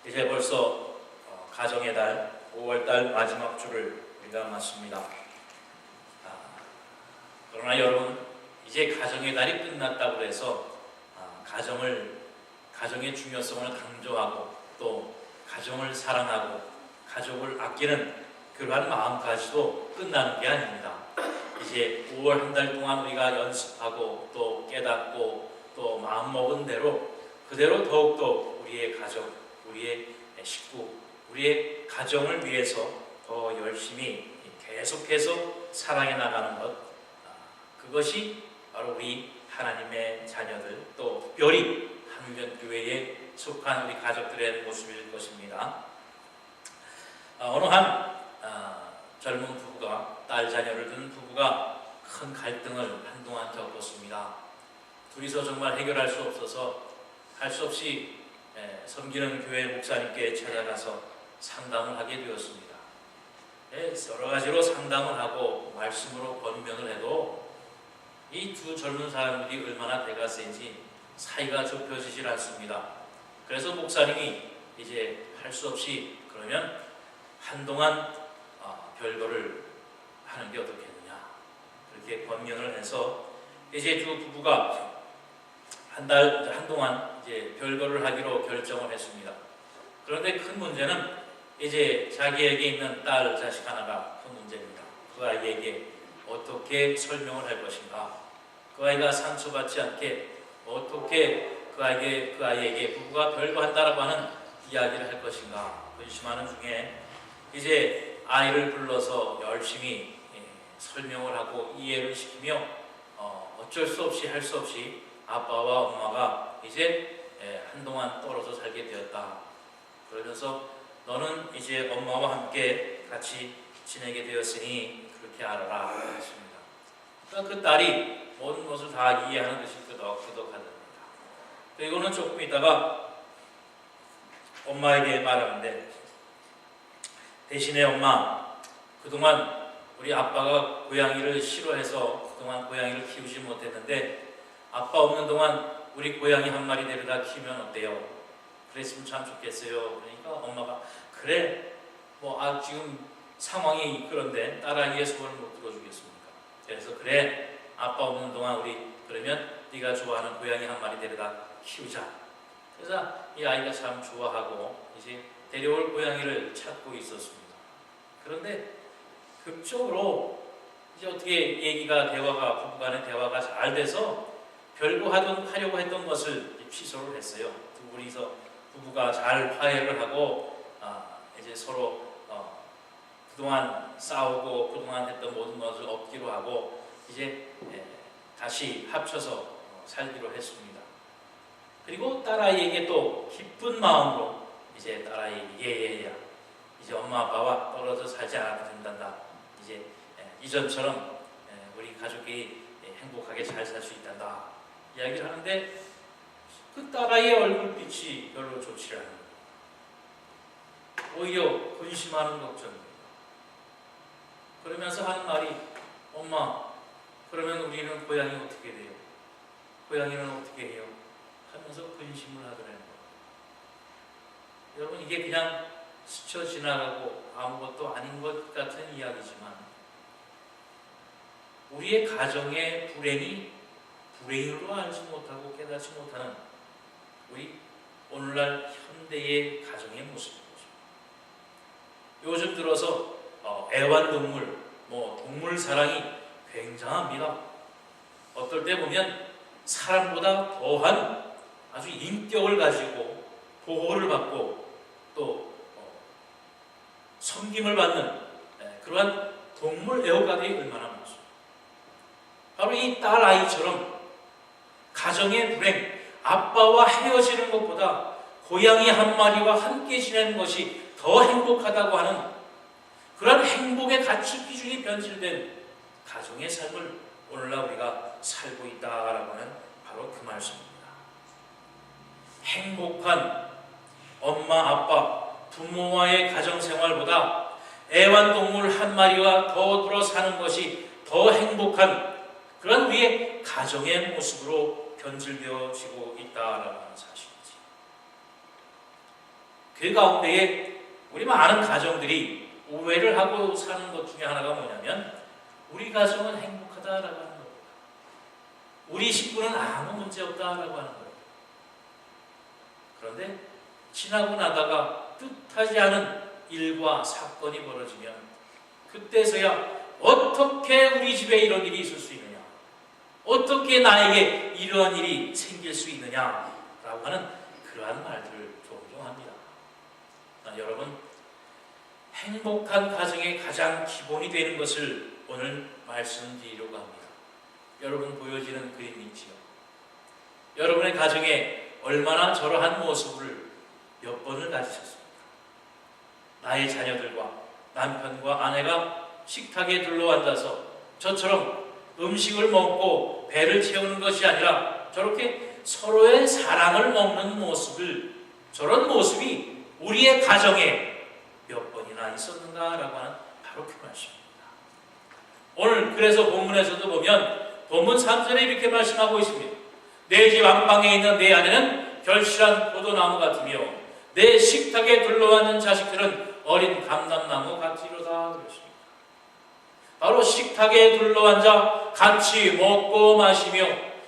이제 벌써 가정의 달 5월달 마지막 주를 우리가 맞습니다. 그러나 여러분, 이제 가정의 달이 끝났다고 해서 가정의 중요성을 강조하고 또 가정을 사랑하고 가족을 아끼는 그러한 마음까지도 끝나는 게 아닙니다. 이제 5월 한 달 동안 우리가 연습하고 또 깨닫고 또 마음먹은 대로 그대로 더욱더 우리의 가족, 우리의 식구, 우리의 가정을 위해서 더 열심히 계속해서 사랑해 나가는 것, 그것이 바로 우리 하나님의 자녀들, 또 특별히 한국교회에 속한 우리 가족들의 모습일 것입니다. 어느 한 젊은 부부가, 딸 자녀를 둔 부부가 큰 갈등을 한동안 겪었습니다. 둘이서 정말 해결할 수 없어서 할 수 없이 섬기는 교회 목사님께 찾아가서 상담을 하게 되었습니다. 여러 가지로 상담을 하고 말씀으로 권면을 해도 이 두 젊은 사람들이 얼마나 대가 센지 사이가 좁혀지질 않습니다. 그래서 목사님이 이제 할 수 없이 그러면 한동안 별거를 하는 게 어떻겠느냐, 그렇게 권면을 해서 이제 두 부부가 한동안 이제 별거를 하기로 결정을 했습니다. 그런데 큰 문제는 이제 자기에게 있는 딸 자식 하나가 큰 문제입니다. 그 아이에게 어떻게 설명을 할 것인가, 그 아이가 상처받지 않게 어떻게 그 아이에게 부부가 별거 한다라고 하는 이야기를 할 것인가 근심하는 중에 이제 아이를 불러서 열심히 설명을 하고 이해를 시키며 어쩔 수 없이 할 수 없이 아빠와 엄마가 이제 한동안 떨어져 살게 되었다. 그러면서 너는 이제 엄마와 함께 같이 지내게 되었으니 그렇게 알아라 했습니다. 그러니까 그 딸이 모든 것을 다 이해하는 듯이 끄덕끄덕하답니다. 그리고는 조금 있다가 엄마에게 말하는데, 대신에 엄마, 그동안 우리 아빠가 고양이를 싫어해서 그동안 고양이를 키우지 못했는데 아빠 없는 동안 우리 고양이 한 마리 데려다 키우면 어때요? 그랬으면 참 좋겠어요. 그러니까 엄마가 그래, 지금 상황이 그런데 딸아이의 소원을 못 들어주겠습니까? 그래서 그래, 아빠 없는 동안 우리 그러면 네가 좋아하는 고양이 한 마리 데려다 키우자. 그래서 이 아이가 참 좋아하고 이제 데려올 고양이를 찾고 있었습니다. 그런데 극적으로 이제 어떻게 부부간의 대화가 잘 돼서 하려고 했던 것을 취소를 했어요. 두 분이서 부부가 잘 화해를 하고 이제 서로 그동안 싸우고 그동안 했던 모든 것을 없기로 하고 이제 다시 합쳐서 살기로 했습니다. 그리고 딸아이에게 또 기쁜 마음으로 이제 딸아이에게 이제 엄마 아빠와 떨어져 살지 않아도 된단다. 이제 이전처럼 우리 가족이 행복하게 잘 살 수 있단다 이야기를 하는데 그 딸아이의 얼굴빛이 별로 좋지 않은 거예요. 오히려 근심하는 걱정입니다. 그러면서 하는 말이, 엄마, 그러면 우리는 고양이 어떻게 돼요? 고양이는 어떻게 해요? 하면서 근심을 하더라는 거예요. 여러분, 이게 그냥 스쳐 지나가고 아무것도 아닌 것 같은 이야기지만 우리의 가정의 불행이 불행으로 알지 못하고 깨닫지 못하는 우리 오늘날 현대의 가정의 모습인 거죠. 요즘 들어서 애완동물, 동물 사랑이 굉장합니다. 어떨 때 보면 사람보다 더한 아주 인격을 가지고 보호를 받고 또 섬김을 받는 그러한 동물 애호가들이 얼마나 많습니까? 바로 이 딸 아이처럼 가정의 불행, 아빠와 헤어지는 것보다 고양이 한 마리와 함께 지내는 것이 더 행복하다고 하는 그런 행복의 가치 기준이 변질된 가정의 삶을 오늘날 우리가 살고 있다라고 하는 바로 그 말씀입니다. 행복한 엄마, 아빠, 부모와의 가정생활보다 애완동물 한 마리와 더불어 사는 것이 더 행복한 그런 우리의 가정의 모습으로 변질되어지고 있다라는 사실이지. 그 가운데에 우리 많은 가정들이 오해를 하고 사는 것 중에 하나가 뭐냐면 우리 가정은 행복하다라고 하는 겁니다. 우리 식구는 아무 문제 없다라고 하는 거예요. 그런데 지나고 나다가 뜻하지 않은 일과 사건이 벌어지면 그때서야 어떻게 우리 집에 이런 일이 있을 수 있느냐, 어떻게 나에게 이러한 일이 생길 수 있느냐라고 하는 그러한 말들을 종종 합니다. 여러분, 행복한 가정의 가장 기본이 되는 것을 오늘 말씀드리려고 합니다. 여러분 보여지는 그림이 있지요. 여러분의 가정에 얼마나 저러한 모습을 몇 번을 가지셨습니까? 나의 자녀들과 남편과 아내가 식탁에 둘러앉아서 저처럼 음식을 먹고 배를 채우는 것이 아니라 저렇게 서로의 사랑을 먹는 모습을, 저런 모습이 우리의 가정에 몇 번이나 있었는가라고 하는 바로 그 말씀입니다. 오늘 그래서 본문에서도 보면 본문 3절에 이렇게 말씀하고 있습니다. 내 집 안방에 있는 내 아내는 결실한 포도나무 같으며 내 식탁에 둘러앉은 자식들은 어린 감람나무 같으리로다 그랬습니다. 바로 식탁에 둘러앉아 같이 먹고 마시며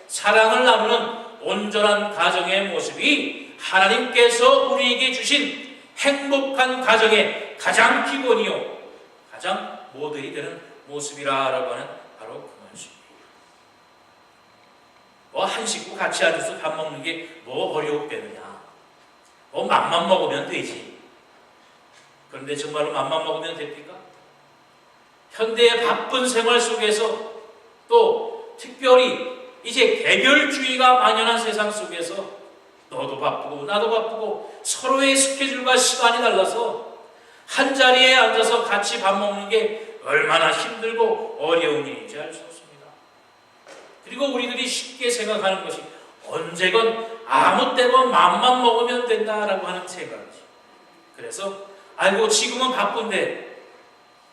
사랑을 나누는 온전한 가정의 모습이 하나님께서 우리에게 주신 행복한 가정의 가장 기본이요 가장 모델이 되는 모습이라고 하는 바로 그 말씀입니다. 한 식구 같이 앉아서 밥 먹는 게 뭐 어려웠겠느냐, 맘만 먹으면 되지. 그런데 정말로 맘만 먹으면 됩니까? 현대의 바쁜 생활 속에서 또 특별히 이제 개별주의가 만연한 세상 속에서 너도 바쁘고 나도 바쁘고 서로의 스케줄과 시간이 달라서 한 자리에 앉아서 같이 밥 먹는 게 얼마나 힘들고 어려운 일인지 알 수 없습니다. 그리고 우리들이 쉽게 생각하는 것이 언제건 아무 때건 맘만 먹으면 된다라고 하는 생각이지. 그래서 아이고 지금은 바쁜데,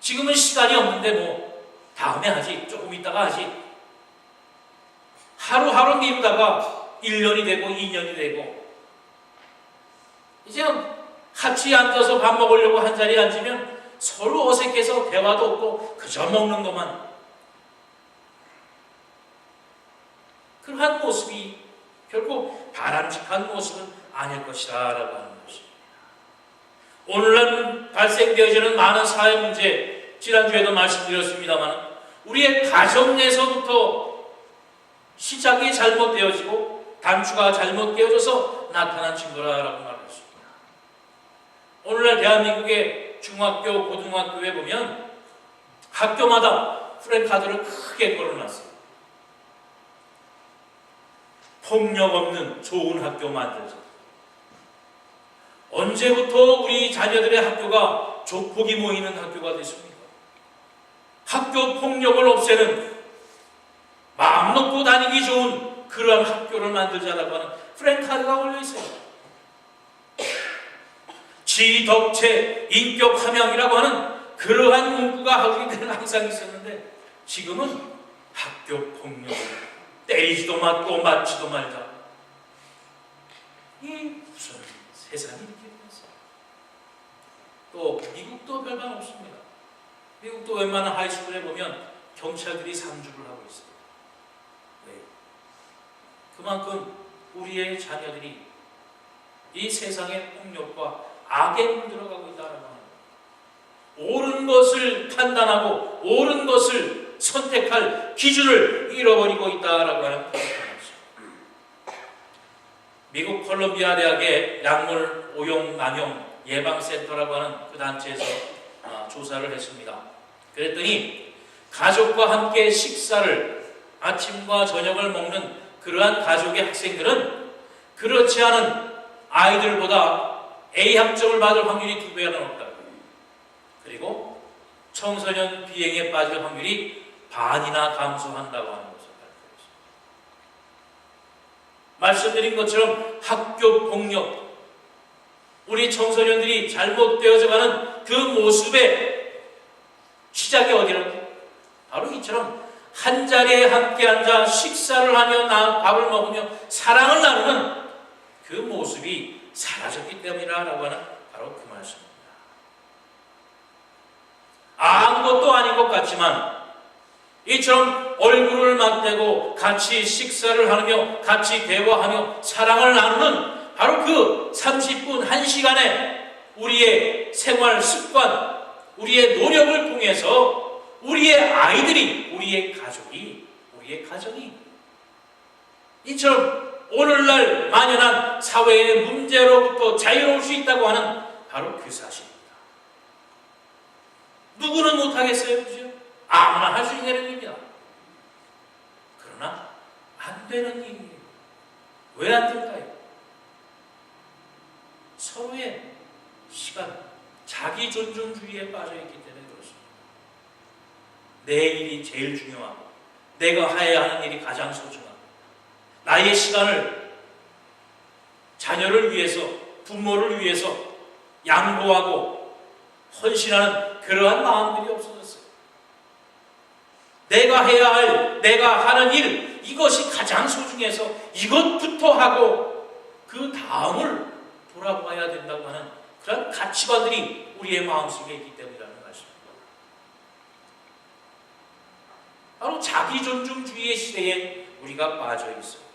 지금은 시간이 없는데 뭐 다음에 하지, 조금 있다가 하지. 하루하루 미루다가 1년이 되고 2년이 되고 이제 같이 앉아서 밥 먹으려고 한 자리에 앉으면 서로 어색해서 대화도 없고 그저 먹는 것만. 그러한 모습이 결코 바람직한 모습은 아닐 것이라고 하는 것입니다. 오늘날 발생되어지는 많은 사회 문제, 지난주에도 말씀드렸습니다만 우리의 가정 내에서부터 시작이 잘못되어지고 단추가 잘못되어져서 나타난 증거라고 말했습니다. 오늘날 대한민국의 중학교, 고등학교에 보면 학교마다 프랜카드를 크게 걸어놨어요. 폭력 없는 좋은 학교 만들자. 언제부터 우리 자녀들의 학교가 조폭이 모이는 학교가 됐습니까? 학교 폭력을 없애는 마음 놓고 다니기 좋은 그러한 학교를 만들자라고 하는 프랜카드가 올려있어요. 지덕체 인격 함양이라고 하는 그러한 문구가 학교에는 항상 있었는데 지금은 학교 폭력, 때리지도 맞고 맞지도 말자. 이 무슨 세상이 이렇게 됐어요. 또 미국도 별반 없습니다. 미국도 웬만한 하이스쿨에 보면 경찰들이 상주를 하고 있어요. 네. 그만큼 우리의 자녀들이 이 세상의 폭력과 악에 물들어가고 있다는 거예요. 옳은 것을 판단하고 옳은 것을 선택할 기준을 잃어버리고 있다라고 하는 것입니다. 미국 콜롬비아 대학의 약물 오용 남용 예방센터라고 하는 그 단체에서 조사를 했습니다. 그랬더니 가족과 함께 식사를 아침과 저녁을 먹는 그러한 가족의 학생들은 그렇지 않은 아이들보다 A 학점을 받을 확률이 2배나 높다. 그리고 청소년 비행에 빠질 확률이 반이나 감소한다고 하는 것을 발표했습니다. 말씀드린 것처럼 학교 폭력, 우리 청소년들이 잘못되어져가는 그 모습의 시작이 어디라고? 바로 이처럼 한 자리에 함께 앉아 식사를 하며 밥을 먹으며 사랑을 나누는 그 모습이 사라졌기 때문이라고 하는 바로 말씀입니다. 아무것도 아닌 것 같지만 이처럼 얼굴을 맞대고 같이 식사를 하며 같이 대화하며 사랑을 나누는 바로 그 30분, 1시간의 우리의 생활 습관, 우리의 노력을 통해서 우리의 아이들이, 우리의 가정이 이처럼 오늘날 만연한 사회의 문제로부터 자유로울 수 있다고 하는 바로 그 사실입니다. 누구는 못하겠어요? 그죠? 아무나 할 수 있는 일입니다. 그러나 안 되는 일이에요. 왜 안 될까요? 서로의 시간, 자기 존중주의에 빠져있기 때문에 그렇습니다. 내 일이 제일 중요하고 내가 해야 하는 일이 가장 소중하고 나의 시간을 자녀를 위해서, 부모를 위해서 양보하고 헌신하는 그러한 마음들이 없어졌어요. 내가 해야 할, 내가 하는 일, 이것이 가장 소중해서 이것부터 하고 그 다음을 돌아봐야 된다고 하는 그런 가치관들이 우리의 마음속에 있기 때문이라는 말씀입니다. 바로 자기 존중주의의 시대에 우리가 빠져 있어요.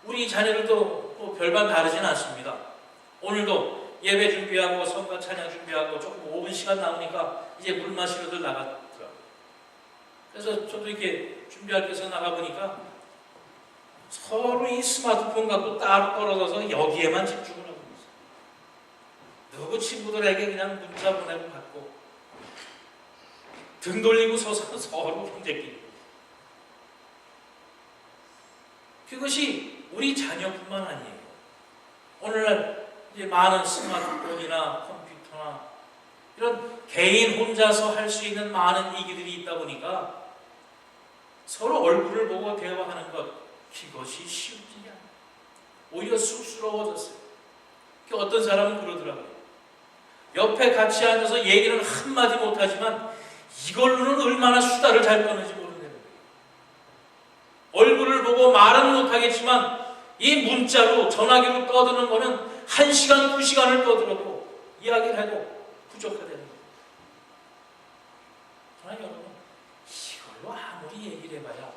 우리 자녀들도 별반 다르진 않습니다. 오늘도 예배 준비하고 성가 찬양 준비하고 조금 5분 시간 남으니까 이제 물 마시러들 나갔더라고요. 그래서 저도 이렇게 준비할 때서 나가보니까 서로 이 스마트폰 갖고 따로 떨어져서 여기에만 집중을 하고 있어요. 누구 친구들에게 그냥 문자 보내고 받고 등 돌리고 서서 서로 형제끼리. 그것이 우리 자녀뿐만 아니에요. 오늘날 이제 많은 스마트폰이나 컴퓨터나 이런 개인 혼자서 할 수 있는 많은 이기들이 있다 보니까 서로 얼굴을 보고 대화하는 것, 그것이 쉬운 일이 아니에요. 오히려 쑥스러워졌어요. 어떤 사람은 그러더라고요. 옆에 같이 앉아서 얘기는 한마디 못하지만 이걸로는 얼마나 수다를 잘 떠는지 모르는 거예요. 얼굴을 보고 말은 못하겠지만 이 문자로 전화기로 떠드는 거는 1시간, 2시간을 떠들어도 이야기를 해도 부족하다는 거예요. 그러나 여러분, 이걸로 아무리 얘기를 해봐야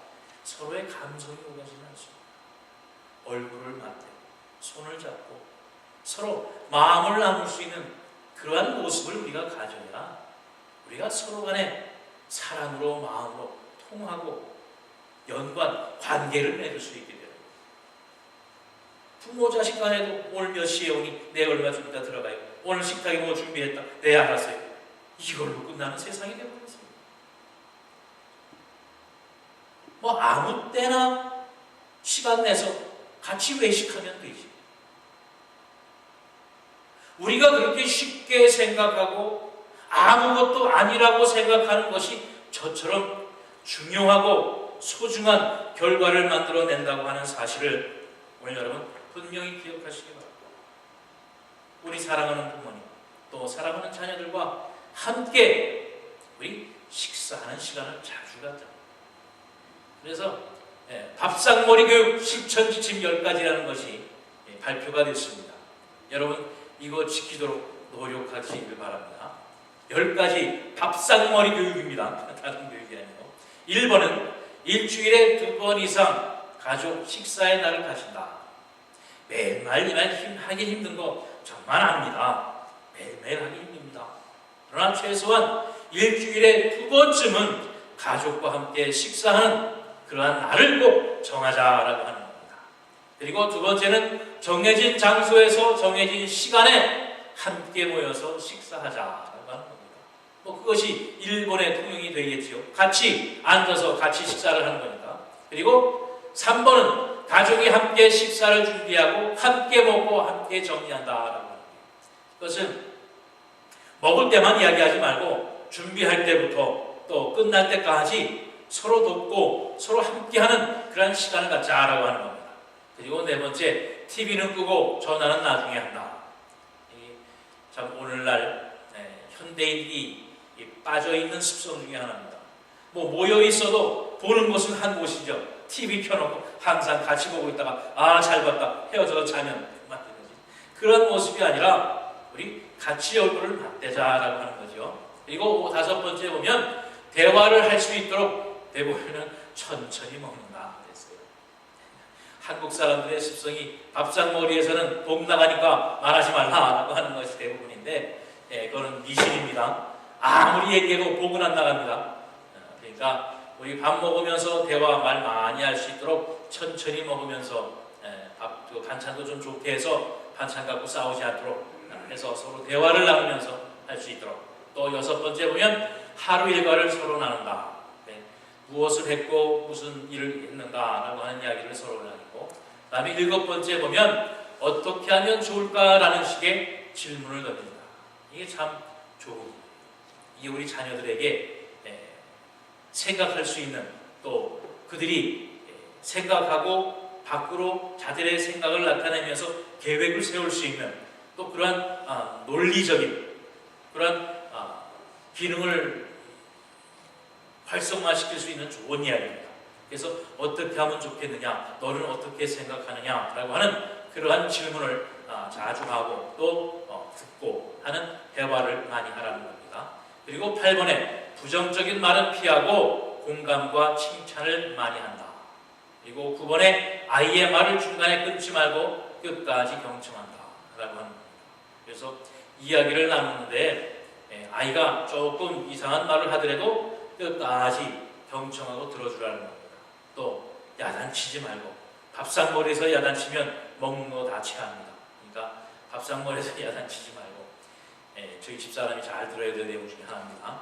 서로의 감성이 오가지는 않습니다. 얼굴을 맞대고 손을 잡고 서로 마음을 나눌 수 있는 그러한 모습을 우리가 가져야 우리가 서로 간에 사랑으로 마음으로 통하고 연관, 관계를 맺을 수 있게 돼요. 부모 자식 간에도 오늘 몇 시에 오니 내 얼마 좀 이따 들어가요. 오늘 식탁에 뭐 준비했다. 네, 알았어요. 이걸로 끝나는 세상이 되어버렸어요. 뭐 아무 때나 시간 내서 같이 외식하면 되지. 우리가 그렇게 쉽게 생각하고 아무것도 아니라고 생각하는 것이 저처럼 중요하고 소중한 결과를 만들어낸다고 하는 사실을 오늘 여러분 분명히 기억하시기 바랍니다. 우리 사랑하는 부모님, 또 사랑하는 자녀들과 함께 우리 식사하는 시간을 자주 갖자. 그래서 밥상머리 교육 실천지침 10가지라는 것이 발표가 됐습니다. 여러분 이거 지키도록 노력하시길 바랍니다. 10가지 밥상머리 교육입니다. 다른 교육이 아니고. 1번은 일주일에 2번 이상 가족 식사의 날을 가진다. 매일매일 하기 힘든 거 정말 압니다. 매일매일 하기 힘듭니다. 그러나 최소한 일주일에 2번쯤은 가족과 함께 식사하는 그러한 날을 꼭 정하자라고 하는 겁니다. 그리고 2번째는 정해진 장소에서 정해진 시간에 함께 모여서 식사하자라고 하는 겁니다. 뭐 그것이 일본의 통용이 되겠지요. 같이 앉아서 같이 식사를 하는 거니까. 그리고 3번은 가족이 함께 식사를 준비하고 함께 먹고 함께 정리한다라고 합니다. 그것은 먹을 때만 이야기하지 말고 준비할 때부터 또 끝날 때까지 서로 돕고 서로 함께하는 그런 시간을 갖자라고 하는 겁니다. 그리고 4번째, TV는 끄고 전화는 나중에 한다. 참 오늘날 현대인이 빠져있는 습성 중에 하나입니다. 뭐 모여 있어도 보는 곳은 한 곳이죠. TV 켜놓고 항상 같이 보고 있다가 잘 봤다 헤어져서 자면 그만 되지. 그런 모습이 아니라 우리 같이 얼굴을 맞대자라고 하는 거죠. 그리고 다섯 번째 보면 대화를 할 수 있도록 대부분은 천천히 먹는다 그랬어요. 한국 사람들의 습성이 밥상머리에서는 복 나가니까 말하지 말라라고 하는 것이 대부분인데, 그거는 미신입니다. 아무리 얘기해도 복은 안 나갑니다. 그러니까 우리 밥 먹으면서 대화 말 많이 할 수 있도록 천천히 먹으면서 반찬도 좀 좋게 해서 반찬 갖고 싸우지 않도록 해서 서로 대화를 나누면서 할 수 있도록. 또 여섯 번째 보면 하루 일과를 서로 나눈다. 무엇을 했고 무슨 일을 했는가라고 하는 이야기를 서로 나누고, 그 다음에 일곱 번째 보면 어떻게 하면 좋을까라는 식의 질문을 던진다. 이게 참 좋은 일이에요. 이게 우리 자녀들에게 생각할 수 있는, 또 그들이 생각하고 밖으로 자들의 생각을 나타내면서 계획을 세울 수 있는, 또 그러한 논리적인 그러한 기능을 활성화시킬 수 있는 좋은 이야기입니다. 그래서 어떻게 하면 좋겠느냐, 너는 어떻게 생각하느냐라고 하는 그러한 질문을 자주 하고 또 듣고 하는 대화를 많이 하라는 겁니다. 그리고 8번에 부정적인 말은 피하고 공감과 칭찬을 많이 한다. 그리고 9번에 아이의 말을 중간에 끊지 말고 끝까지 경청한다 라고 하는 겁니다. 그래서 이야기를 나누는데 아이가 조금 이상한 말을 하더라도 끝까지 경청하고 들어주라는 겁니다. 또 야단치지 말고, 밥상머리에서 야단치면 먹는 거 다 체합니다. 그러니까 밥상머리에서 야단치지 말고, 저희 집사람이 잘 들어야 될 내용 중에 하나입니다.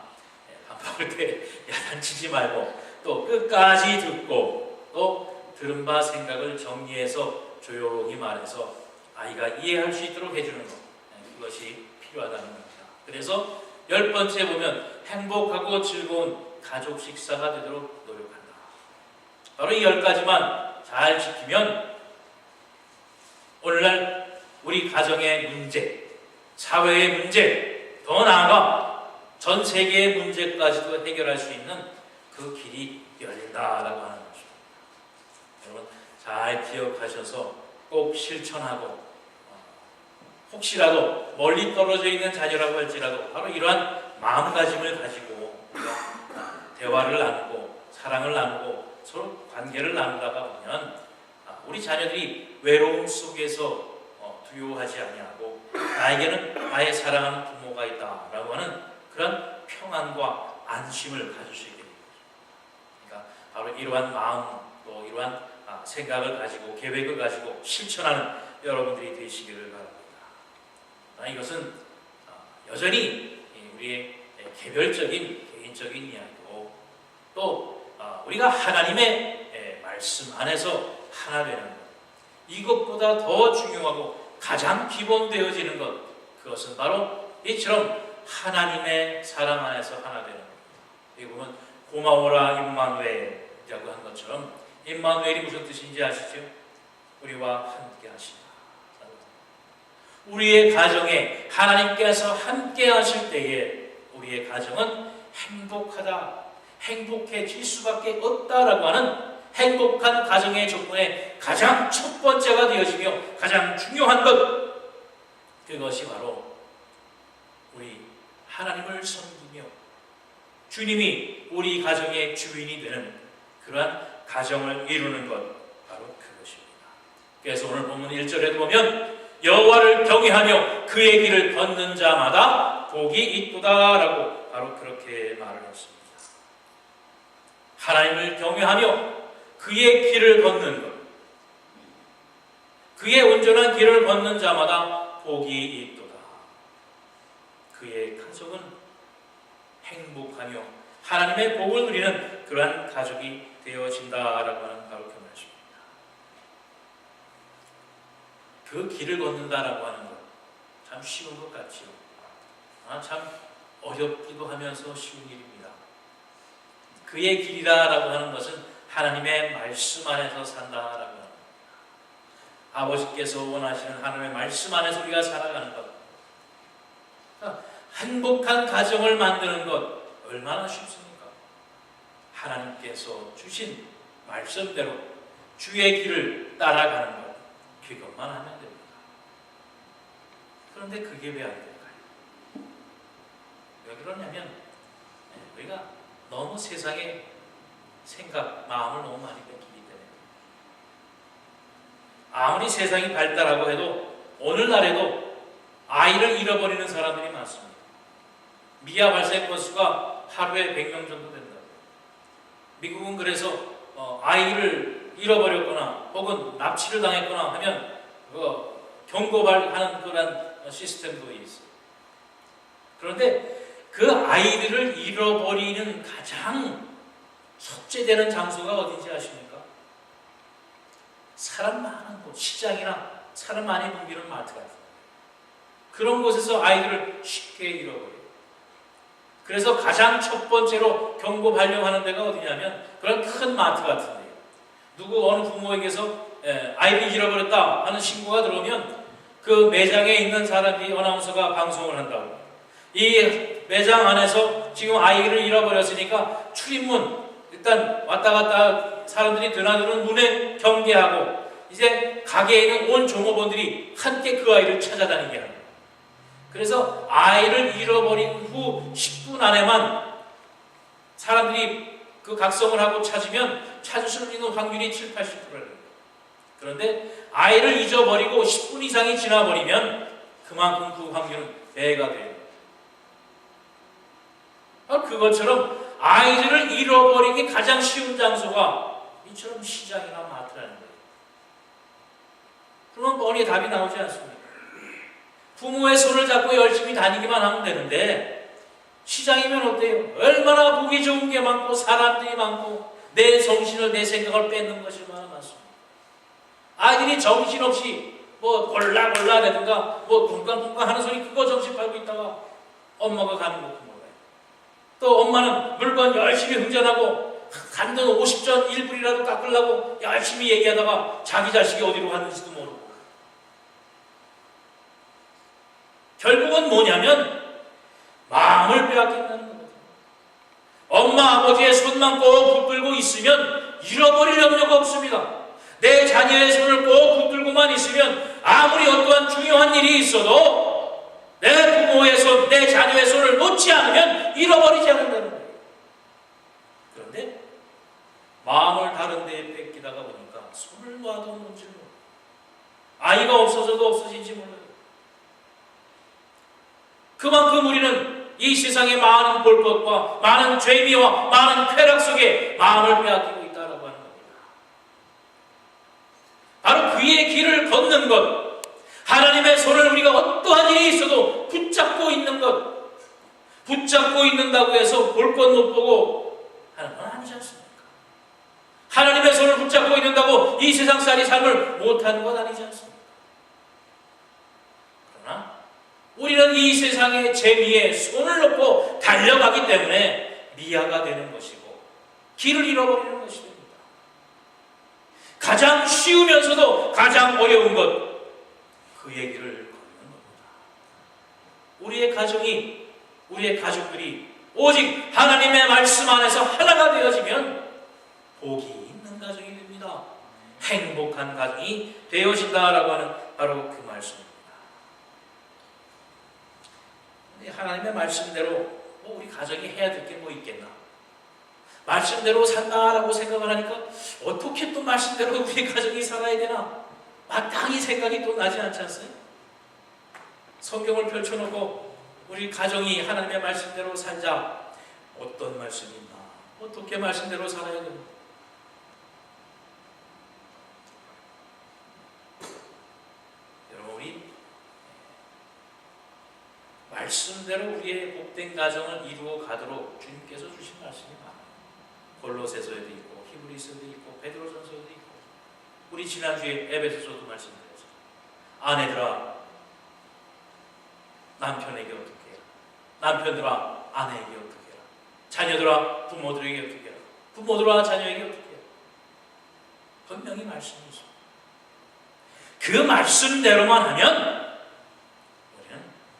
밥 먹을 때 야단치지 말고 또 끝까지 듣고, 또 들은 바 생각을 정리해서 조용히 말해서 아이가 이해할 수 있도록 해주는 것, 그것이 필요하다는 겁니다. 그래서 10번째 보면 행복하고 즐거운 가족 식사가 되도록 노력한다. 바로 이 10가지만 잘 지키면 오늘날 우리 가정의 문제, 사회의 문제, 더 나아가 전 세계의 문제까지도 해결할 수 있는 그 길이 열린다라고 하는 것입니다. 여러분 잘 기억하셔서 꼭 실천하고, 혹시라도 멀리 떨어져 있는 자녀라고 할지라도 바로 이러한 마음가짐을 가지고 우리가 대화를 나누고 사랑을 나누고 서로 관계를 나누다가 보면 우리 자녀들이 외로움 속에서 두려워하지 아니하고 나에게는 나의 사랑하는 부모가 있다라고 하는 그런 평안과 안심을 가질 수 있게 됩니다. 그러니까 바로 이러한 마음, 또 이러한 생각을 가지고 계획을 가지고 실천하는 여러분들이 되시기를 바랍니다. 이것은 여전히 우리의 개별적인 개인적인 이야기고, 또 우리가 하나님의 말씀 안에서 하나 되는 것, 이것보다 더 중요하고 가장 기본되어지는 것, 그것은 바로 이처럼 하나님의 사랑 안에서 하나 되는 겁니다. 여기 보면 고마워라 임마누엘이라고 한 것처럼 임마누엘이 무슨 뜻인지 아시죠? 우리와 함께 하신다. 우리의 가정에 하나님께서 함께 하실 때에 우리의 가정은 행복하다, 행복해질 수밖에 없다라고 하는 행복한 가정의 조건의 가장 첫 번째가 되어지며 가장 중요한 것, 그것이 바로 우리 하나님을 섬기며 주님이 우리 가정의 주인이 되는 그러한 가정을 이루는 것, 바로 그것입니다. 그래서 오늘 본문 1절에도 보면 여호와를 경외하며 그의 길을 걷는 자마다 복이 있도다라고 바로 그렇게 말을 했습니다. 하나님을 경외하며 그의 길을 걷는 것, 그의 온전한 길을 걷는 자마다 복이 있도다. 그의 가족은 행복하며 하나님의 복을 누리는 그러한 가족이 되어진다라고 하는 바로 그 말씀입니다. 그 길을 걷는다라고 하는 것, 참 쉬운 것 같지요. 참 어렵기도 하면서 쉬운 일입니다. 그의 길이라고 하는 것은 하나님의 말씀 안에서 산다라고 하는 것. 아버지께서 원하시는 하나님의 말씀 안에서 우리가 살아가는 것. 행복한 가정을 만드는 것 얼마나 쉽습니까? 하나님께서 주신 말씀대로 주의 길을 따라가는 것, 그것만 하면 됩니다. 그런데 그게 왜 안 될까요? 왜 그러냐면 우리가 너무 세상에 마음을 너무 많이 뺏기기 때문에. 아무리 세상이 발달하고 해도 오늘날에도 아이를 잃어버리는 사람들이 많습니다. 미아 발생 건수가 하루에 100명 정도 된다고. 미국은 그래서 아이를 잃어버렸거나 혹은 납치를 당했거나 하면 경고발하는 그런 시스템도 있어요. 그런데 그 아이들을 잃어버리는 가장 속죄되는 장소가 어딘지 아십니까? 사람 많은 곳, 시장이나 사람 많이 붐비는 마트 같은 그런 곳에서 아이들을 쉽게 잃어버려요. 그래서 가장 첫 번째로 경고 발령하는 데가 어디냐면 그런 큰 마트 같은 데예요. 누구 어느 부모에게서 아이를 잃어버렸다 하는 신고가 들어오면 그 매장에 있는 사람이 어나운서가 방송을 한다고. 이 매장 안에서 지금 아이를 잃어버렸으니까 출입문 일단 왔다 갔다 사람들이 드나드는 문에 경계하고 이제 가게에 있는 온 종업원들이 함께 그 아이를 찾아다니게 합니다. 그래서 아이를 잃어버린 후 10분 안에만 사람들이 그 각성을 하고 찾을 수 있는 확률이 7, 80%예요. 그런데 아이를 잊어버리고 10분 이상이 지나버리면 그만큼 그 확률은 배가 돼요. 그것처럼 아이들을 잃어버리기 가장 쉬운 장소가 이처럼 시장이나 마트라는 거예요. 그러면 뻔히 답이 나오지 않습니까? 부모의 손을 잡고 열심히 다니기만 하면 되는데 시장이면 어때요? 얼마나 보기 좋은 게 많고 사람들이 많고 내 정신을 내 생각을 뺏는 것이 얼마나 많습니다. 아이들이 정신없이 골라대든가 쿵쾅쿵쾅 하는 소리 그거 정신 팔고 있다가 엄마가 가는 것도 몰라요. 또 엄마는 물건 열심히 흥전하고 간돈 50전 1불이라도 깎으려고 열심히 얘기하다가 자기 자식이 어디로 갔는지도 모르고. 결국은 뭐냐면 마음을 빼앗긴다는 거거든요. 엄마 아버지의 손만 꼭 붙들고 있으면 잃어버릴 염려가 없습니다. 내 자녀의 손을 꼭 붙들고만 있으면 아무리 어떠한 중요한 일이 있어도 내 부모의 손, 내 자녀의 손을 놓지 않으면 잃어버리지 않는다는 거예요. 그런데 마음을 다른 데에 뺏기다가 보니까 손을 놔도 놓지 몰라요. 아이가 없어져도 없어진지 몰라요. 그만큼 우리는 이 세상의 많은 볼 것과 많은 죄미와 많은 쾌락 속에 마음을 빼앗기고 있다라고 하는 겁니다. 바로 그의 길을 걷는 것, 하나님의 손을 우리가 어떠한 일이 있어도 붙잡고 있는 것, 붙잡고 있는다고 해서 볼 것 못 보고 하는 건 아니지 않습니까? 하나님의 손을 붙잡고 있는다고 이 세상살이 삶을 못하는 건 아니지 않습니까? 그러나 우리는 이 세상의 재미에 손을 놓고 달려가기 때문에 미아가 되는 것이고 길을 잃어버리는 것이 됩니다. 가장 쉬우면서도 가장 어려운 것, 그 얘기를 걷는 겁니다. 우리의 가정이, 우리의 가족들이 오직 하나님의 말씀 안에서 하나가 되어지면 복이 있는 가정이 됩니다. 행복한 가정이 되어진다라고 하는 바로 그 말씀입니다. 하나님의 말씀대로 우리 가정이 해야 될 게 뭐 있겠나? 말씀대로 산다라고 생각을 하니까 어떻게 또 말씀대로 우리 가정이 살아야 되나? 마땅히 생각이 또 나지 않지 않습니까? 성경을 펼쳐놓고 우리 가정이 하나님의 말씀대로 살자. 어떤 말씀이 있나? 어떻게 말씀대로 살아야 되나? 여러분, 우리 말씀대로 우리의 복된 가정을 이루어 가도록 주님께서 주신 말씀이 많아요. 골로새서에도 있고 히브리서에도 있고 베드로전서에도 있고 우리 지난주에 에베소서도 말씀드렸죠. 아내들아 남편에게 어떻게 해라. 남편들아 아내에게 어떻게 해라. 자녀들아 부모들에게 어떻게 해라. 부모들아 자녀에게 어떻게 해라. 분명히 말씀이 있습니다. 그 말씀대로만 하면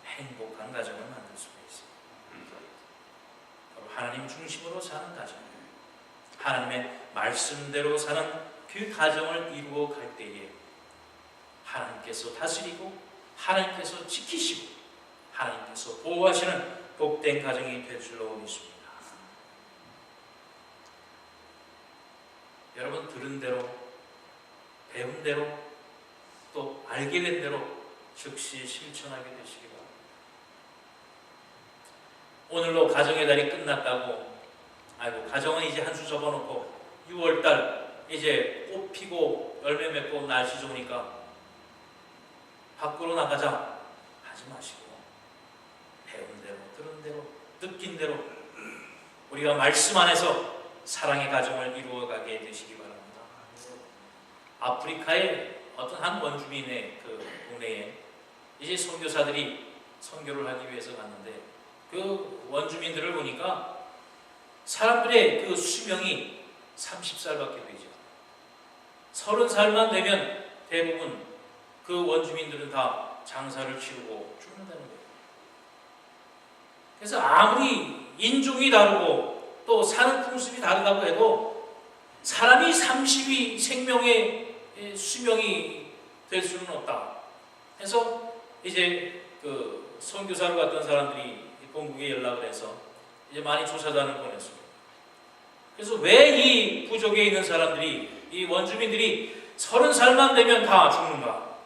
행복한 가정을 만들 수가 있습니다. 바로 하나님 중심으로 사는 가정, 하나님의 말씀대로 사는 그 가정을 이루어 갈 때에 하나님께서 다스리고 하나님께서 지키시고 하나님께서 보호하시는 복된 가정이 될 줄로 믿습니다. 여러분 들은 대로, 배운 대로, 또 알게 된 대로 즉시 실천하게 되시기 바랍니다. 오늘로 가정의 달이 끝났다고, 아이고 가정은 이제 한 수 접어놓고 6월달 이제 꽃 피고 열매 맺고 날씨 좋으니까 밖으로 나가자 하지 마시고, 배운 대로, 들은 대로, 느낀 대로 우리가 말씀 안에서 사랑의 가정을 이루어가게 되시기 바랍니다. 아프리카의 어떤 한 원주민의 그 동네에 이제 선교사들이 선교를 하기 위해서 갔는데, 그 원주민들을 보니까 사람들의 그 수명이 30살밖에 되죠. 30살만 되면 대부분 그 원주민들은 다 장사를 치르고 죽는다는 거예요. 그래서 아무리 인종이 다르고 또 사는 풍습이 다르다고 해도 사람이 30이 생명의 수명이 될 수는 없다. 그래서 이제 그 선교사로 갔던 사람들이 본국에 연락을 해서 이제 많이 조사단을 보냈습니다. 그래서 왜 이 부족에 있는 사람들이, 이 원주민들이 30살만 되면 다 죽는가?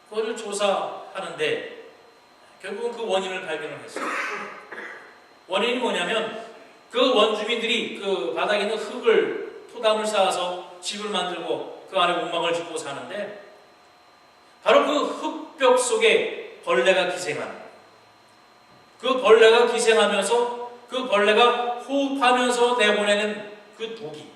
그거를 조사하는데 결국은 그 원인을 발견을 했어요. 원인이 뭐냐면 그 원주민들이 그 바닥에 있는 흙을, 토담을 쌓아서 집을 만들고 그 안에 옥막을 짓고 사는데, 바로 그 흙벽 속에 벌레가 기생하는, 그 벌레가 기생하면서 그 벌레가 호흡하면서 내보내는 그 독이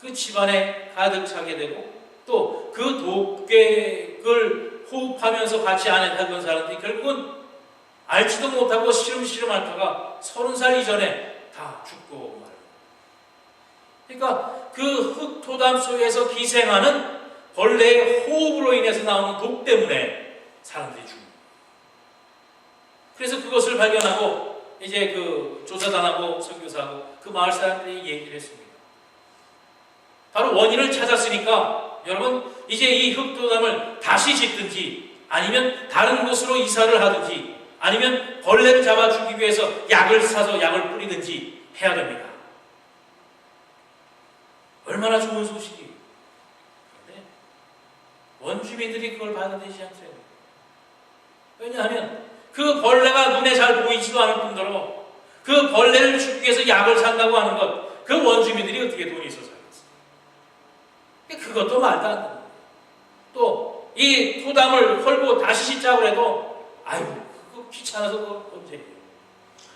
그 집안에 가득 차게 되고, 또 그 독을 호흡하면서 같이 안에 살던 사람들이 결국은 알지도 못하고 시름시름 앓다가 30살 이전에 다 죽고 말입니다. 그러니까 그 흙토담 속에서 기생하는 벌레의 호흡으로 인해서 나오는 독 때문에 사람들이 죽습니다. 그래서 그것을 발견하고 이제 그 조사단하고 선교사하고 그 마을 사람들이 얘기를 했습니다. 바로 원인을 찾았으니까 여러분 이제 이 흙토담을 다시 짓든지 아니면 다른 곳으로 이사를 하든지 아니면 벌레를 잡아 죽이기 위해서 약을 사서 약을 뿌리든지 해야 됩니다. 얼마나 좋은 소식이에요. 그런데 원주민들이 그걸 받아들이지 않더라고요. 왜냐하면 그 벌레가 눈에 잘 보이지도 않을 뿐더러 그 벌레를 죽이기 위해서 약을 산다고 하는 것, 그 원주민들이 어떻게 돈이 있어서 살겠어요? 그것도 말도 안 됩니다. 또 이 토담을 헐고 다시 짓자고 해도 아유 그거 귀찮아서 그거 언제 해요?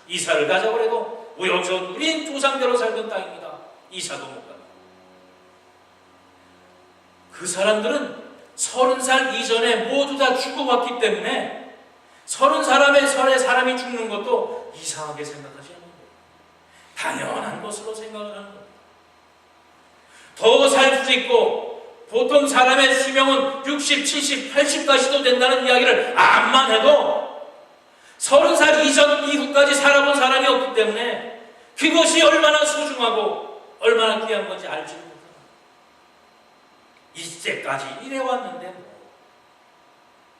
이사를 가자고 해도 우여전 우린 조상대로 살던 땅입니다. 이사도 못 가고. 그 사람들은 30살 이전에 모두 다 죽어왔기 때문에 30살의 사람이 죽는 것도 이상하게 생각하지 않는 거예요. 당연한 것으로 생각을 하는 거예요. 더 살 수도 있고 보통 사람의 수명은 60, 70, 80까지도 된다는 이야기를 암만 해도 30살 이전 이후까지 살아본 사람이 없기 때문에 그것이 얼마나 소중하고 얼마나 귀한 건지 알지는 못합니다. 이때까지 이래왔는데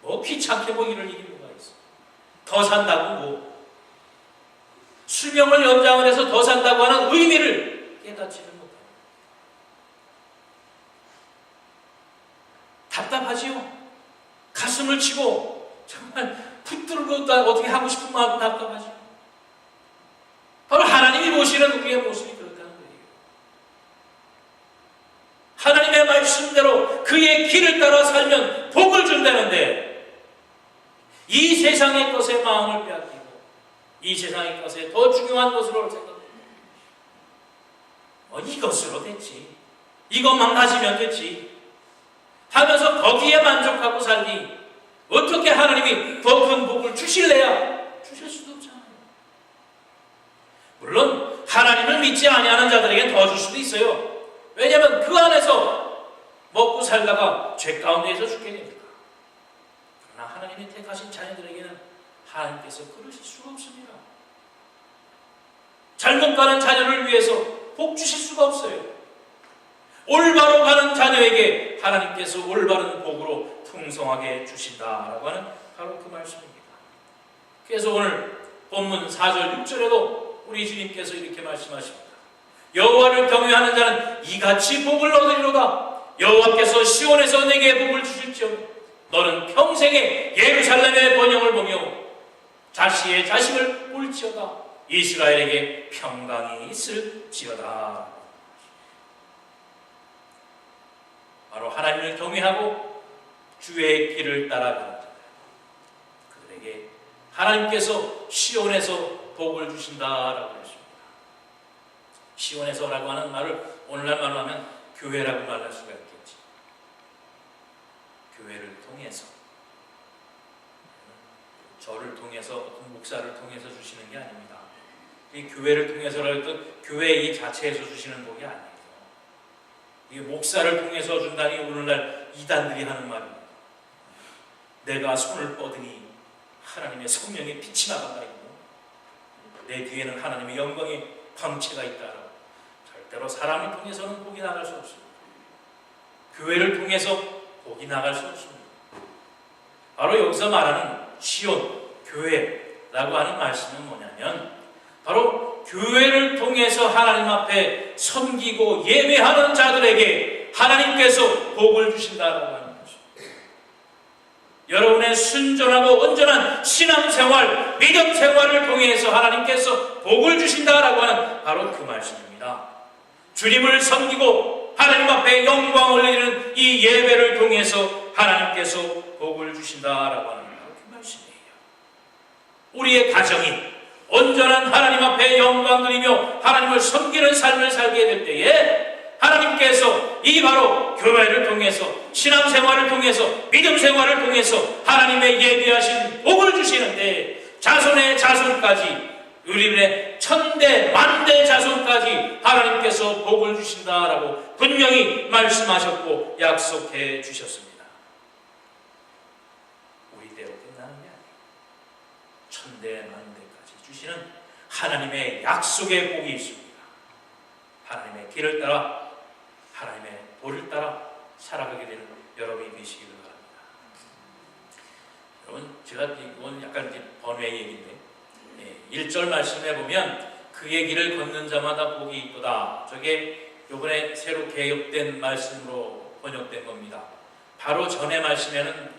뭐 귀찮게 뭐 이럴 일이 뭐가 있어. 더 산다고 뭐 수명을 연장을 해서 더 산다고 하는 의미를 깨닫지는 못합니다. 답답하지요? 가슴을 치고 정말 붙들고 어떻게 하고 싶은 마음 답답하죠. 바로 하나님이 보시는 우리의 모습이 그렇다는 거예요. 하나님의 말씀대로 그의 길을 따라 살면 복을 준다는데 이 세상의 것에 마음을 빼앗기고 이 세상의 것에 더 중요한 것으로 생각합니다. 이것으로 됐지, 이것만 가지면 됐지 하면서 거기에 만족하고 살니 어떻게 하나님이 더 큰 복을 주실래야 주실 수도 없잖아요. 물론 하나님을 믿지 아니하는 자들에게 더 줄 수도 있어요. 왜냐하면 그 안에서 먹고 살다가 죄 가운데에서 죽게 됩니다. 그러나 하나님이 택하신 자녀들에게는 하나님께서 그러실 수가 없습니다. 잘못 가는 자녀를 위해서 복 주실 수가 없어요. 올바로 가는 자녀에게 하나님께서 올바른 복으로 풍성하게 주신다라고 하는 바로 그 말씀입니다. 그래서 오늘 본문 4절 6절에도 우리 주님께서 이렇게 말씀하십니다. 여호와를 경외하는 자는 이같이 복을 얻으리로다. 여호와께서 시온에서 내게 복을 주실지어다. 너는 평생에 예루살렘의 번영을 보며 자식의 자식을 볼지어다. 이스라엘에게 평강이 있을지어다. 바로 하나님을 경외하고 주의 길을 따라가는 자, 그들에게 하나님께서 시온에서 복을 주신다라고 했습니다. 시온에서라고 하는 말을 오늘날 말로 하면 교회라고 말할 수가 있겠지. 교회를 통해서, 저를 통해서, 어떤 목사를 통해서 주시는 게 아닙니다. 이 교회를 통해서라도 교회 이 자체에서 주시는 복이 아니에요. 이게 목사를 통해서 준다니 오늘날 이단들이 하는 말입니다. 내가 손을 뻗으니 하나님의 성령의 빛이 나간다. 내 뒤에는 하나님의 영광의 광채가 있다. 절대로 사람을 통해서는 복이 나갈 수 없습니다. 교회를 통해서 복이 나갈 수 없습니다. 바로 여기서 말하는 시온, 교회라고 하는 말씀은 뭐냐면 바로 교회를 통해서 하나님 앞에 섬기고 예배하는 자들에게 하나님께서 복을 주신다라고 하는 것입니다. 여러분의 순전하고 온전한 신앙생활, 믿음생활을 통해서 하나님께서 복을 주신다라고 하는 바로 그 말씀입니다. 주님을 섬기고 하나님 앞에 영광을 올리는 이 예배를 통해서 하나님께서 복을 주신다라고 하는 바로 그 말씀이에요. 우리의 가정이 온전한 하나님 앞에 영광 드리며 하나님을 섬기는 삶을 살게 될 때에 하나님께서 이 바로 교회를 통해서, 신앙생활을 통해서, 믿음생활을 통해서 하나님의 예비하신 복을 주시는데 자손의 자손까지, 우리의 천대 만대 자손까지 하나님께서 복을 주신다라고 분명히 말씀하셨고 약속해 주셨습니다. 우리 때로 끝나는 게 아니에요. 천대 만대까지 주시는 하나님의 약속의 복이 있습니다. 하나님의 길을 따라, 하나님의 도를 따라 살아가게 되는 여러분이 되시기를 바랍니다. 여러분, 제가 이건 약간 번외 얘기인데 1절 말씀에 보면 그의 길을 걷는 자마다 복이 있도다. 저게 이번에 새로 개혁된 말씀으로 번역된 겁니다. 바로 전의 말씀에는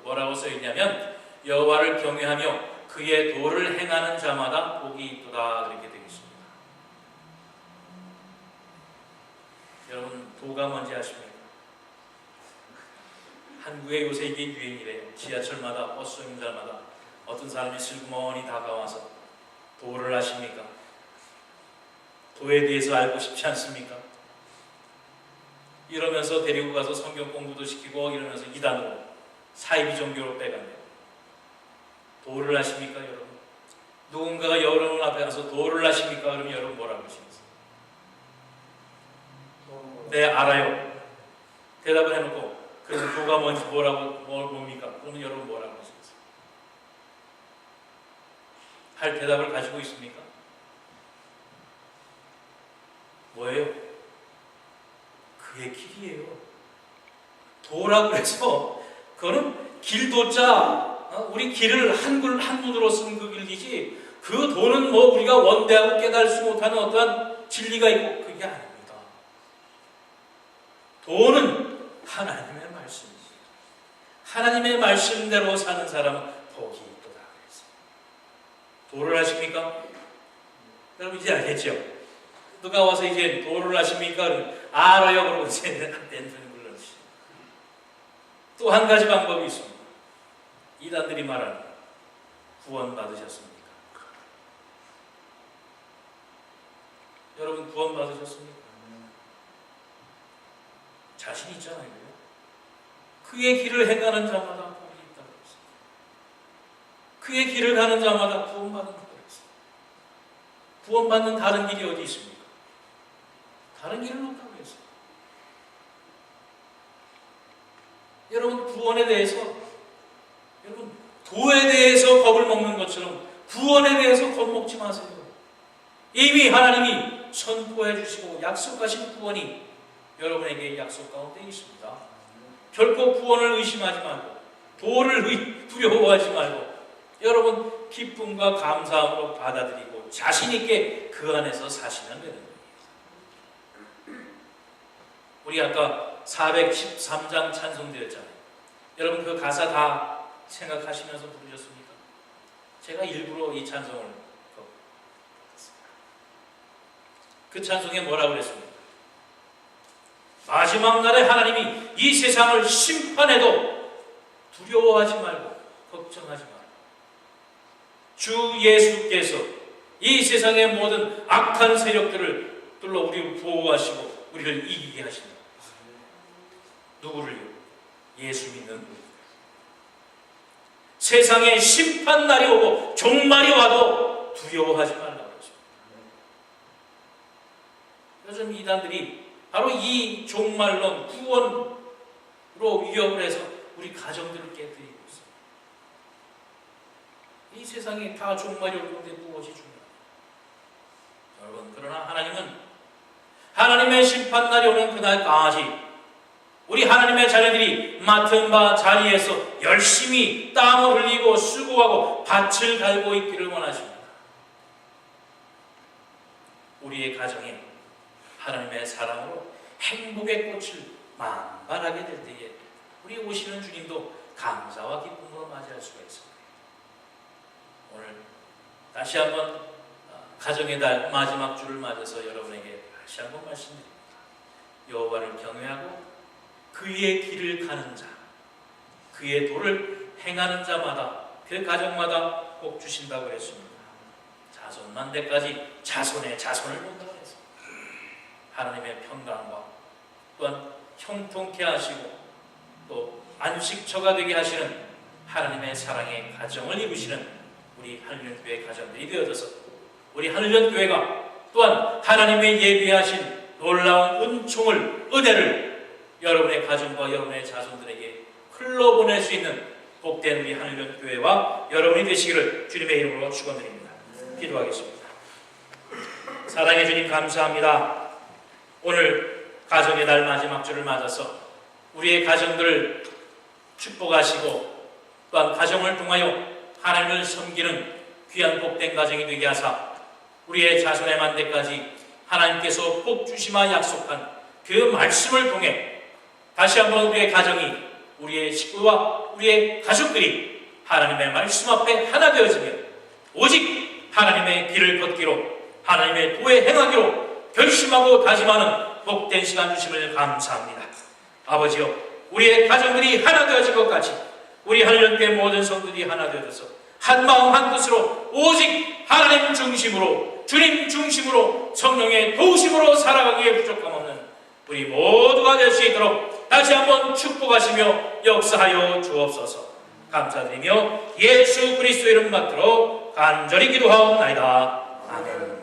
뭐라고 써있냐면 여호와를 경외하며 그의 도를 행하는 자마다 복이 있도다. 그렇게 되어 있습니다. 여러분, 도가 뭔지 아십니까? 한국에 요새 이게 유행이래요. 지하철마다, 버스 정류장마다 어떤 사람이 슬그머니 다가와서 도를 아십니까? 도에 대해서 알고 싶지 않습니까? 이러면서 데리고 가서 성경 공부도 시키고 이러면서 이단으로 사이비 종교로 빼간대요. 도를 아십니까, 여러분? 누군가가 여러분 앞에 가서 도를 아십니까? 그러면 여러분 뭐라고 하시겠어요? 네, 알아요. 대답을 해놓고 그럼 도가 뭔지 뭡니까? 그러면 여러분 뭐라고 하시겠어요? 할 대답을 가지고 있습니까? 뭐예요? 그의 길이에요. 도라고 해서 그거는 길도자, 우리 길을 한문으로 쓴 그 길이지 그 도는 뭐 우리가 원대하고 깨달지 못하는 어떠한 진리가 있고 그게 아닙니다. 도는 하나님의 말씀이지. 하나님의 말씀대로 사는 사람은 복이 있도다. 도를 아십니까? 여러분 이제 알겠죠? 누가 와서 이제 도를 아십니까? 알아요. 그러고 이제 댄 불러주시죠. 또 한 가지 방법이 있습니다. 이단들이 말하는 구원 받으셨습니까? 여러분 구원 받으셨습니까? 자신 있잖아요. 그의 길을 행하는 자마다 복이 있다고 했습니다. 그의 길을 가는 자마다 구원받는다고 했습니다. 구원받는 다른 길이 어디 있습니까? 다른 길은 없다고 했어요. 여러분 구원에 대해서, 여러분 도에 대해서 겁을 먹는 것처럼 구원에 대해서 겁먹지 마세요. 이미 하나님이 선포해 주시고 약속하신 구원이 여러분에게 약속 가운데 있습니다. 결코 구원을 의심하지 말고 도를 두려워하지 말고 여러분 기쁨과 감사함으로 받아들이고 자신 있게 그 안에서 사시면 되는 거예요. 우리 아까 413장 찬송드렸잖아요. 여러분 그 가사 다 생각하시면서 부르셨습니까? 제가 일부러 이 찬송을 그 찬송에 뭐라고 그랬습니까? 마지막 날에 하나님이 이 세상을 심판해도 두려워하지 말고 걱정하지 말고 주 예수께서 이 세상의 모든 악한 세력들을 뚫어 우리를 보호하시고 우리를 이기게 하신다. 누구를요? 예수 믿는 우리. 세상에 심판날이 오고 종말이 와도 두려워하지 말라고 했습니다. 요즘 이단들이 바로 이 종말론, 구원으로 위협을 해서 우리 가정들을 깨뜨리고 있습니다. 이 세상에 다 종말이 올 건데 무엇이 중요합니까? 여러분, 그러나 하나님은 하나님의 심판날이 오는 그날까지 우리 하나님의 자녀들이 맡은 바 자리에서 열심히 땀을 흘리고 수고하고 밭을 갈고 있기를 원하십니다. 우리의 가정에 하나님의 사랑으로 행복의 꽃을 만발하게 될 때에 우리 오시는 주님도 감사와 기쁨으로 맞이할 수가 있습니다. 오늘 다시 한번 가정의 달 마지막 주를 맞아서 여러분에게 다시 한번 말씀드립니다. 여호와를 경외하고 그의 길을 가는 자, 그의 도를 행하는 자마다 그 가정마다 복 주신다고 했습니다. 자손만대까지 자손의 자손을 본다고 했습니다. 하나님의 평강과 또한 형통케 하시고 또 안식처가 되게 하시는 하나님의 사랑의 가정을 이루시는 우리 하늘연교회 가정들이 되어져서 우리 하늘연교회가 또한 하나님의 예비하신 놀라운 은총을, 은혜를 여러분의 가정과 여러분의 자손들에게 흘러보낼 수 있는 복된 우리 하늘연교회와 여러분이 되시기를 주님의 이름으로 축원드립니다. 기도하겠습니다. 사랑해 주님 감사합니다. 오늘 가정의 달 마지막 주를 맞아서 우리의 가정들을 축복하시고 또한 가정을 통하여 하나님을 섬기는 귀한 복된 가정이 되게 하사 우리의 자손의 만대까지 하나님께서 복 주시마 약속한 그 말씀을 통해 다시 한번 우리의 가정이, 우리의 식구와 우리의 가족들이 하나님의 말씀 앞에 하나 되어지며 오직 하나님의 길을 걷기로 하나님의 도에 행하기로 결심하고 다짐하는 복된 시간 주심을 감사합니다. 아버지여, 우리의 가정들이 하나 되어질 것 같이 우리 하늘연교회 모든 성도들이 하나 되어져서 한 마음 한 뜻으로 오직 하나님 중심으로, 주님 중심으로, 성령의 도우심으로 살아가기에 부족함 없는 우리 모두가 될 수 있도록 다시 한번 축복하시며 역사하여 주옵소서. 감사드리며 예수 그리스도 이름 받들어 간절히 기도하옵나이다. 아멘.